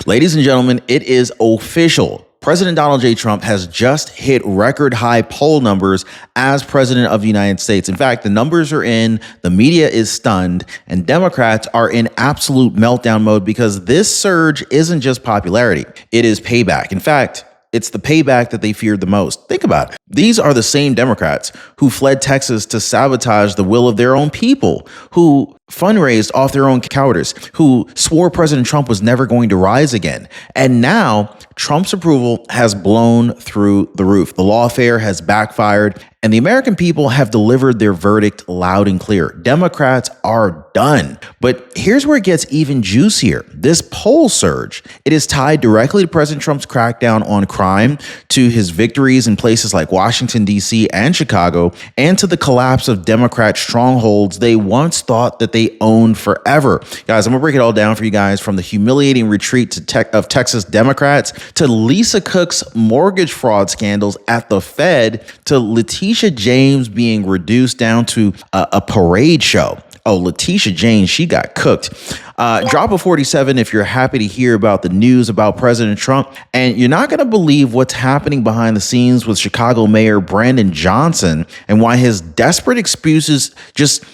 Ladies and gentlemen, it is official. President Donald J. Trump has just hit record high poll numbers as president of the United States. In fact, the numbers are in, the media is stunned, and Democrats are in absolute meltdown mode because this surge isn't just popularity, it is payback. In fact, it's the payback that they feared the most. Think about it. These are the same Democrats who fled Texas to sabotage the will of their own people, who fundraised off their own cowardice, who swore President Trump was never going to rise again. And now Trump's approval has blown through the roof. The lawfare has backfired, and the American people have delivered their verdict loud and clear. Democrats are done. But here's where it gets even juicier. This poll surge, it is tied directly to President Trump's crackdown on crime, to his victories in places like Washington, D.C. and Chicago, and to the collapse of Democrat strongholds they once thought that they owned forever. Guys, I'm gonna break it all down for you guys, from the humiliating retreat of Texas Democrats to Lisa Cook's mortgage fraud scandals at the Fed to Letitia James being reduced down to a parade show. Oh, Letitia James, she got cooked. Drop a 47 if you're happy to hear about the news about President Trump. And you're not going to believe what's happening behind the scenes with Chicago Mayor Brandon Johnson and why his desperate excuses just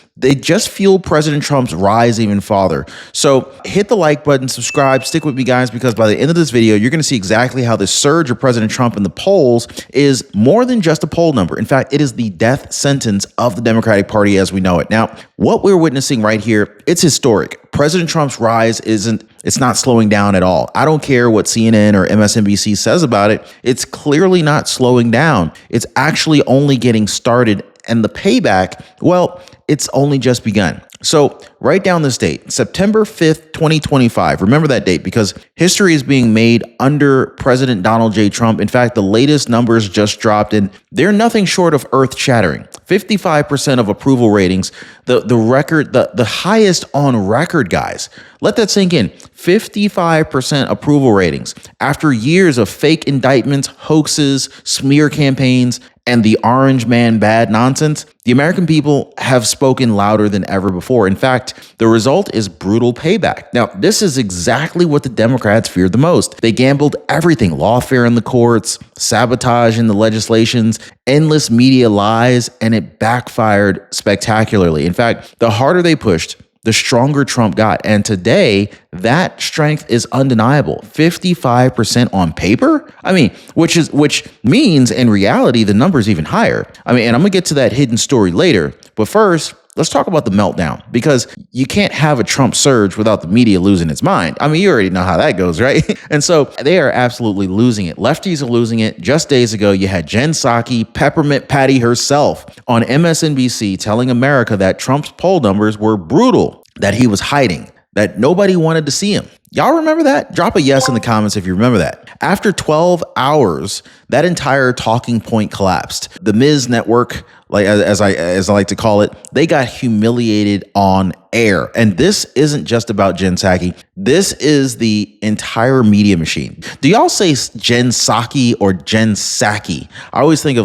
fuel President Trump's rise even farther. So hit the like button, subscribe, stick with me, guys, because by the end of this video, you're going to see exactly how the surge of President Trump in the polls is more than just a poll number. In fact, it is the death sentence of the Democratic Party as we know it. Now, what we're witnessing right here, it's historic. President Trump's rise it's not slowing down at all. I don't care what CNN or MSNBC says about it. It's clearly not slowing down. It's actually only getting started. And the payback, well, it's only just begun. So write down this date, September 5th, 2025. Remember that date because history is being made under President Donald J. Trump. In fact, the latest numbers just dropped and they're nothing short of earth shattering. 55% of approval ratings, the highest on record, guys. Let that sink in. 55% approval ratings after years of fake indictments, hoaxes, smear campaigns, and the orange man bad nonsense. The American people have spoken louder than ever before. In fact, the result is brutal payback. Now, this is exactly what the Democrats feared the most. They gambled everything: lawfare in the courts, sabotage in the legislations, endless media lies, and it backfired spectacularly. In fact, the harder they pushed, the stronger Trump got. And today, that strength is undeniable. 55% on paper? I mean, which means in reality, the number is even higher. I mean, and I'm gonna get to that hidden story later. But first, let's talk about the meltdown, because you can't have a Trump surge without the media losing its mind. I mean, you already know how that goes, right? And so they are absolutely losing it. Lefties are losing it. Just days ago, you had Jen Psaki, Peppermint Patty herself, on MSNBC telling America that Trump's poll numbers were brutal, that he was hiding, that nobody wanted to see him. Y'all remember that? Drop a yes in the comments if you remember that. After 12 hours, that entire talking point collapsed. The Ms. Network, like as I like to call it, they got humiliated on air. And this isn't just about Jen Psaki. This is the entire media machine. Do y'all say Jen Psaki or Jen Psaki? I always think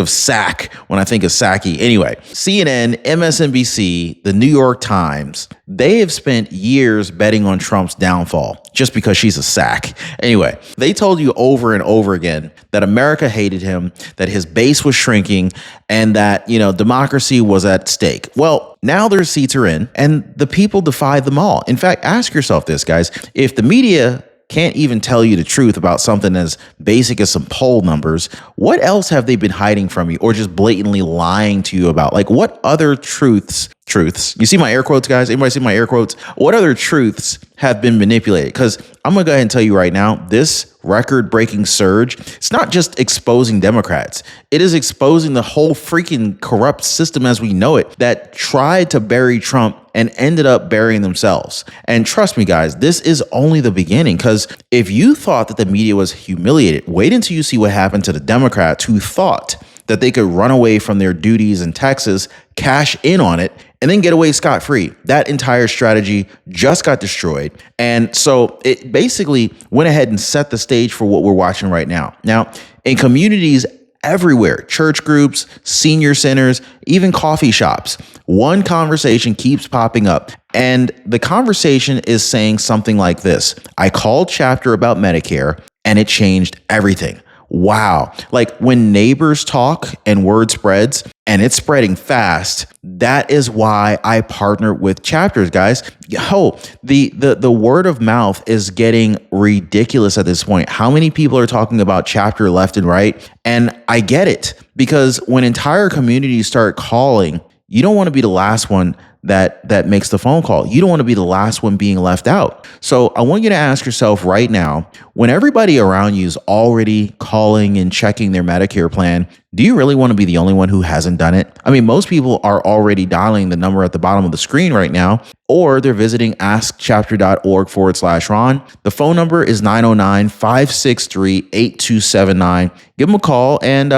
of Sack when I think of Psaki. Anyway, CNN, MSNBC, the New York Times, they have spent years betting on Trump's downfall just because she's a sack. Anyway, they told you over and over again that America hated him, that his base was shrinking, and that, democracy was at stake. Well, now their seats are in and the people defied them all. In fact, ask yourself this, guys. If the media can't even tell you the truth about something as basic as some poll numbers, what else have they been hiding from you or just blatantly lying to you about? Like, what other truths, you see my air quotes, guys? Anybody see my air quotes? What other truths have been manipulated? Because I'm going to go ahead and tell you right now, this record-breaking surge, it's not just exposing Democrats. It is exposing the whole freaking corrupt system as we know it that tried to bury Trump and ended up burying themselves. And trust me, guys, this is only the beginning, because if you thought that the media was humiliated, wait until you see what happened to the Democrats who thought that they could run away from their duties in Texas, cash in on it, and then get away scot-free. That entire strategy just got destroyed. And so it basically went ahead and set the stage for what we're watching right now. Now, in communities everywhere, church groups, senior centers, even coffee shops, one conversation keeps popping up. And the conversation is saying something like this: I called chapter about Medicare and it changed everything. Wow. Like when neighbors talk and word spreads and it's spreading fast, that is why I partner with chapters, guys. The word of mouth is getting ridiculous at this point. How many people are talking about chapter left and right? And I get it, because when entire communities start calling, you don't want to be the last one that makes the phone call. You don't want to be the last one being left out. So I want you to ask yourself right now, when everybody around you is already calling and checking their Medicare plan, do you really want to be the only one who hasn't done it? I mean, most people are already dialing the number at the bottom of the screen right now, or they're visiting askchapter.org/Ron. The phone number is 909-563-8279. Give them a call and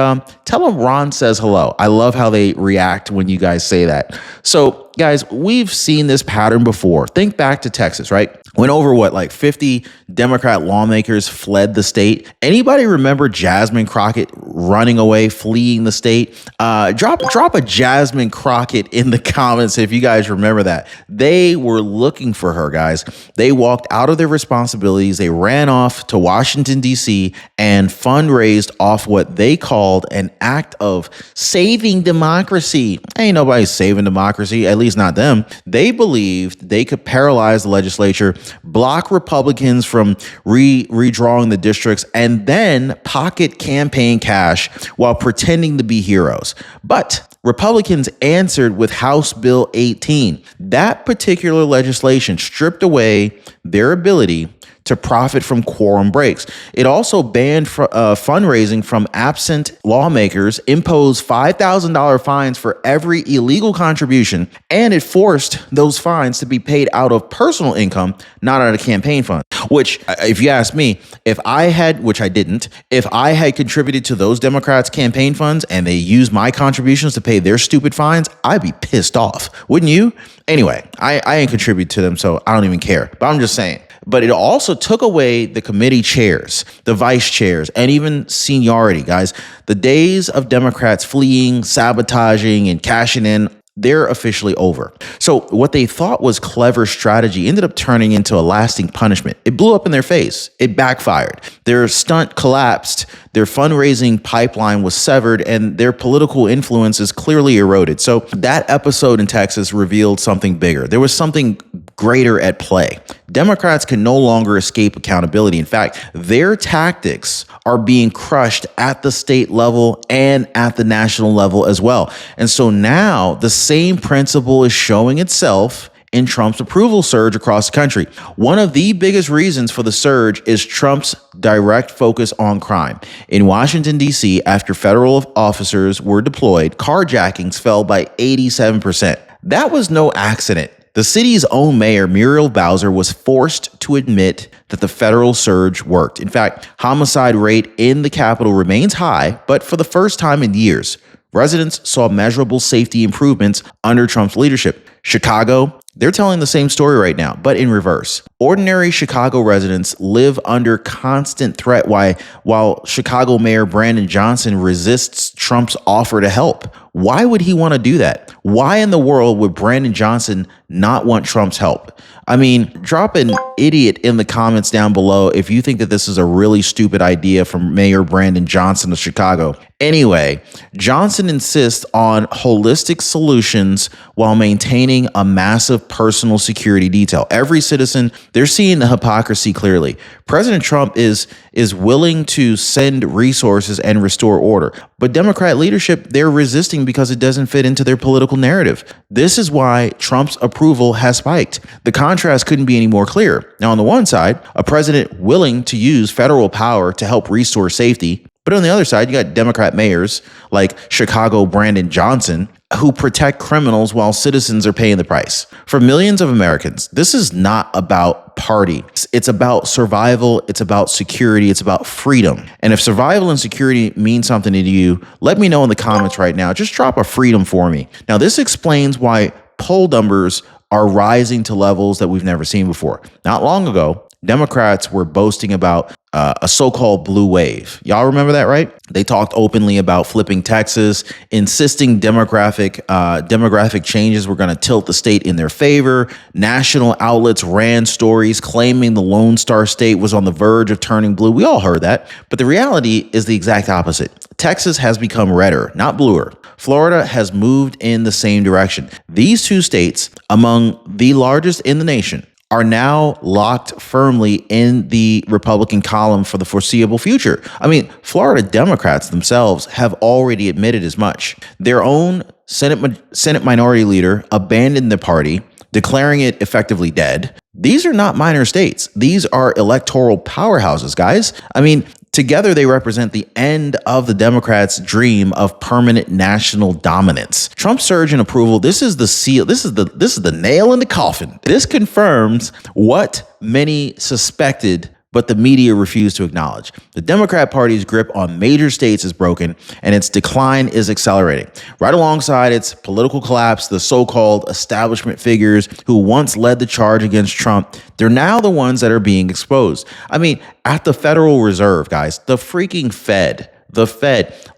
tell them Ron says hello. I love how they react when you guys say that. So guys, we've seen this pattern before. Think back to Texas, right? Went over like 50 Democrat lawmakers fled the state. Anybody remember Jasmine Crockett running away, fleeing the state? Drop a Jasmine Crockett in the comments if you guys remember that. They were looking for her, guys. They walked out of their responsibilities. They ran off to Washington, D.C. and fundraised off what they called an act of saving democracy. Ain't nobody saving democracy, at least not them. They believed they could paralyze the legislature, block Republicans from redrawing the districts, and then pocket campaign cash while pretending to be heroes. But Republicans answered with House Bill 18. That particular legislation stripped away their ability to profit from quorum breaks. It also banned fundraising from absent lawmakers, imposed $5,000 fines for every illegal contribution, and it forced those fines to be paid out of personal income, not out of campaign fund. Which, if you ask me, if I had, which I didn't, if I had contributed to those Democrats' campaign funds and they used my contributions to pay their stupid fines, I'd be pissed off. Wouldn't you? Anyway, I ain't contribute to them, so I don't even care. But I'm just saying. But it also took away the committee chairs, the vice chairs, and even seniority, guys. The days of Democrats fleeing, sabotaging, and cashing in, they're officially over. So what they thought was clever strategy ended up turning into a lasting punishment. It blew up in their face. It backfired. Their stunt collapsed. Their fundraising pipeline was severed, and their political influence is clearly eroded. So that episode in Texas revealed something bigger. There was something greater at play. Democrats can no longer escape accountability. In fact, their tactics are being crushed at the state level and at the national level as well. And so now the same principle is showing itself in Trump's approval surge across the country. One of the biggest reasons for the surge is Trump's direct focus on crime. In Washington, D.C., after federal officers were deployed, carjackings fell by 87%. That was no accident. The city's own mayor, Muriel Bowser, was forced to admit that the federal surge worked. In fact, homicide rate in the capital remains high, but for the first time in years, residents saw measurable safety improvements under Trump's leadership. Chicago, they're telling the same story right now, but in reverse. Ordinary Chicago residents live under constant threat while Chicago Mayor Brandon Johnson resists Trump's offer to help. Why would he want to do that? Why in the world would Brandon Johnson not want Trump's help? I mean, drop an idiot in the comments down below if you think that this is a really stupid idea from Mayor Brandon Johnson of Chicago. Anyway, Johnson insists on holistic solutions while maintaining a massive personal security detail. Every citizen, they're seeing the hypocrisy clearly. President Trump is willing to send resources and restore order, but Democrat leadership, they're resisting because it doesn't fit into their political narrative. This is why Trump's approval has spiked. The contrast couldn't be any more clear. Now, on the one side, a president willing to use federal power to help restore safety. But on the other side, you got Democrat mayors like Chicago Brandon Johnson who protect criminals while citizens are paying the price. For millions of Americans, this is not about party. It's about survival. It's about security. It's about freedom. And if survival and security mean something to you, let me know in the comments right now. Just drop a freedom for me. Now, this explains why poll numbers are rising to levels that we've never seen before. Not long ago, Democrats were boasting about a so-called blue wave. Y'all remember that, right? They talked openly about flipping Texas, insisting demographic changes were going to tilt the state in their favor. National outlets ran stories claiming the Lone Star State was on the verge of turning blue. We all heard that. But the reality is the exact opposite. Texas has become redder, not bluer. Florida has moved in the same direction. These two states, among the largest in the nation, are now locked firmly in the Republican column for the foreseeable future. I mean, Florida Democrats themselves have already admitted as much. Their own Senate Minority Leader abandoned the party, declaring it effectively dead. These are not minor states. These are electoral powerhouses, guys. I mean, together they represent the end of the Democrats' dream of permanent national dominance. Trump's surge in approval, this is the seal, this is the nail in the coffin. This confirms what many suspected, but the media refused to acknowledge. The Democrat Party's grip on major states is broken, and its decline is accelerating. Right alongside its political collapse, the so-called establishment figures who once led the charge against Trump, they're now the ones that are being exposed. I mean, at the Federal Reserve, guys, the freaking Fed,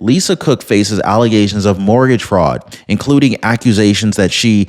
Lisa Cook faces allegations of mortgage fraud, including accusations that she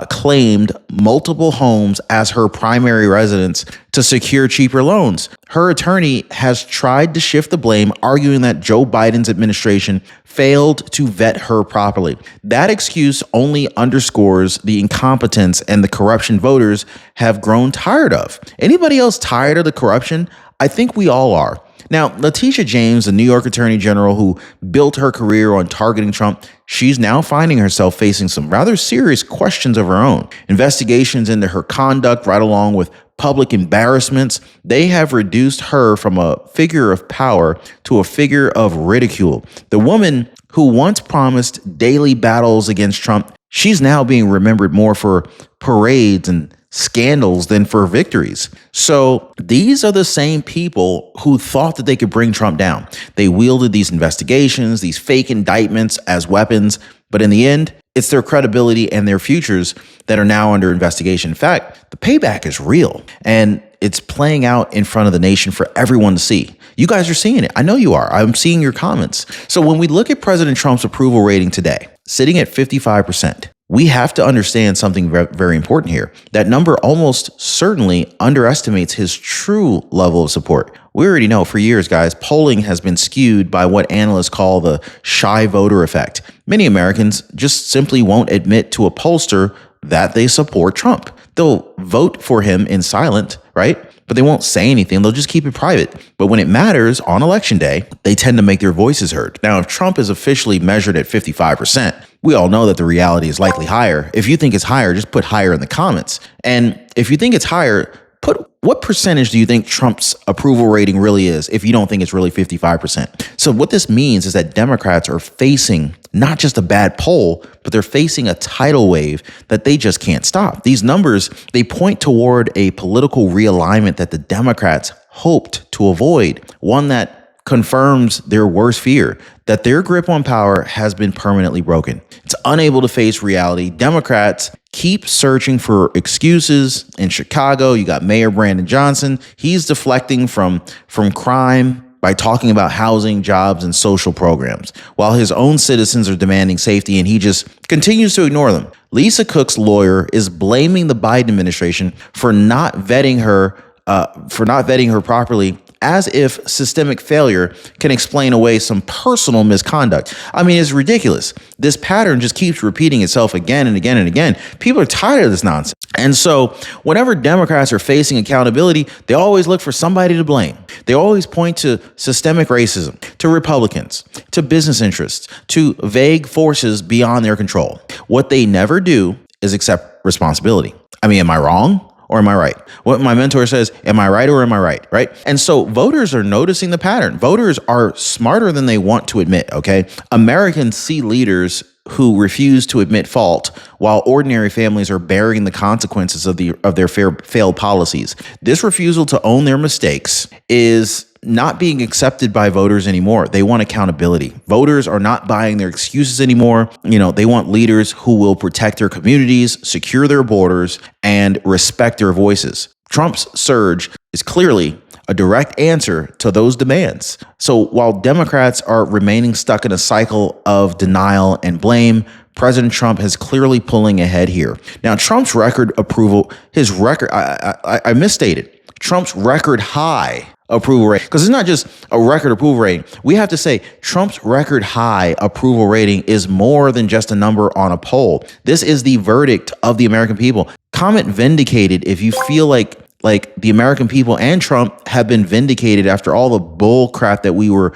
claimed multiple homes as her primary residence to secure cheaper loans. Her attorney has tried to shift the blame, arguing that Joe Biden's administration failed to vet her properly. That excuse only underscores the incompetence and the corruption voters have grown tired of. Anybody else tired of the corruption? I think we all are. Now, Letitia James, the New York Attorney General who built her career on targeting Trump, she's now finding herself facing some rather serious questions of her own. Investigations into her conduct, right along with public embarrassments, they have reduced her from a figure of power to a figure of ridicule. The woman who once promised daily battles against Trump, she's now being remembered more for parades and scandals than for victories. So these are the same people who thought that they could bring Trump down. They wielded these investigations, these fake indictments as weapons, but in the end, it's their credibility and their futures that are now under investigation. In fact, the payback is real, and it's playing out in front of the nation for everyone to see. You guys are seeing it. I know you are. I'm seeing your comments. So when we look at President Trump's approval rating today, sitting at 55%, we have to understand something very important here. That number almost certainly underestimates his true level of support. We already know for years, guys, polling has been skewed by what analysts call the shy voter effect. Many Americans just simply won't admit to a pollster that they support Trump. They'll vote for him in silent, right? But they won't say anything. They'll just keep it private. But when it matters on election day, they tend to make their voices heard. Now, if Trump is officially measured at 55%, we all know that the reality is likely higher. If you think it's higher, just put higher in the comments. And if you think it's higher, put what percentage do you think Trump's approval rating really is if you don't think it's really 55%? So what this means is that Democrats are facing not just a bad poll, but they're facing a tidal wave that they just can't stop. These numbers, they point toward a political realignment that the Democrats hoped to avoid, one that confirms their worst fear, that their grip on power has been permanently broken. It's unable to face reality. Democrats keep searching for excuses. In Chicago, you got Mayor Brandon Johnson. He's deflecting from crime by talking about housing, jobs, and social programs, while his own citizens are demanding safety, and he just continues to ignore them. Lisa Cook's lawyer is blaming the Biden administration for not vetting her properly, as if systemic failure can explain away some personal misconduct. I mean, it's ridiculous. This pattern just keeps repeating itself again and again and again. People are tired of this nonsense. And so whenever Democrats are facing accountability, they always look for somebody to blame. They always point to systemic racism, to Republicans, to business interests, to vague forces beyond their control. What they never do is accept responsibility. I mean, am I wrong? Or am I right? What my mentor says, am I right or am I right? Right? And so voters are noticing the pattern. Voters are smarter than they want to admit, okay? Americans see leaders who refuse to admit fault, while ordinary families are bearing the consequences of their failed policies. This refusal to own their mistakes is not being accepted by voters anymore. They want accountability. Voters are not buying their excuses anymore. They want leaders who will protect their communities, secure their borders, and respect their voices. Trump's surge is clearly a direct answer to those demands. So while Democrats are remaining stuck in a cycle of denial and blame, President Trump is clearly pulling ahead here. Now, Trump's record approval, I misstated. Trump's record high approval rate, because it's not just a record approval rating. We have to say Trump's record high approval rating is more than just a number on a poll. This is the verdict of the American people. Comment vindicated if you feel like the American people and Trump have been vindicated after all the bull crap that we were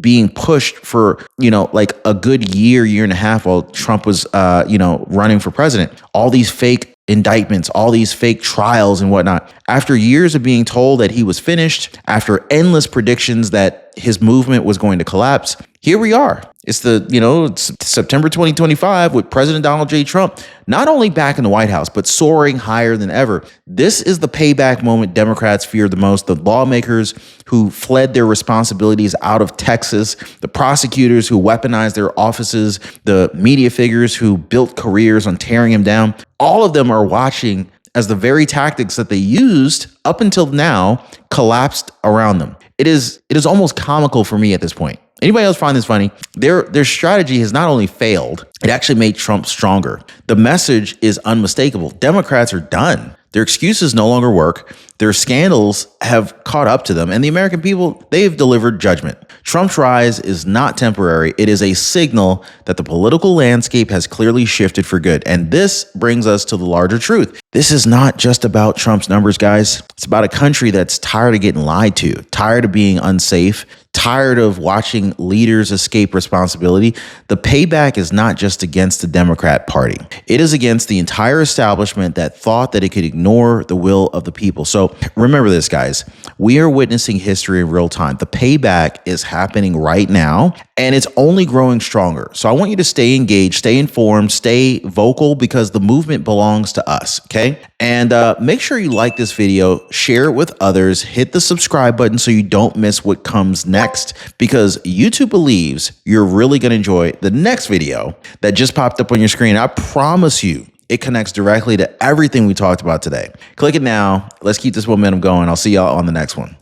being pushed for, like a good year and a half while Trump was, running for president. All these fake indictments, all these fake trials and whatnot. After years of being told that he was finished, after endless predictions that his movement was going to collapse, here we are. It's it's September 2025 with President Donald J. Trump not only back in the White House, but soaring higher than ever. This is the payback moment Democrats fear the most. The lawmakers who fled their responsibilities out of Texas, the prosecutors who weaponized their offices, the media figures who built careers on tearing him down. All of them are watching as the very tactics that they used up until now collapsed around them. It is almost comical for me at this point. Anybody else find this funny? Their strategy has not only failed, it actually made Trump stronger. The message is unmistakable. Democrats are done. Their excuses no longer work. Their scandals have caught up to them, and the American people, they've delivered judgment. Trump's rise is not temporary. It is a signal that the political landscape has clearly shifted for good. And this brings us to the larger truth. This is not just about Trump's numbers, guys. It's about a country that's tired of getting lied to, tired of being unsafe, tired of watching leaders escape responsibility. The payback is not just against the Democrat Party. It is against the entire establishment that thought that it could ignore the will of the people. So remember this, guys. We are witnessing history in real time. The payback is happening right now, and it's only growing stronger. So I want you to stay engaged, stay informed, stay vocal, because the movement belongs to us, okay? And make sure you like this video, share it with others, hit the subscribe button so you don't miss what comes next, because YouTube believes you're really going to enjoy the next video that just popped up on your screen. I promise you, it connects directly to everything we talked about today. Click it now. Let's keep this momentum going. I'll see y'all on the next one.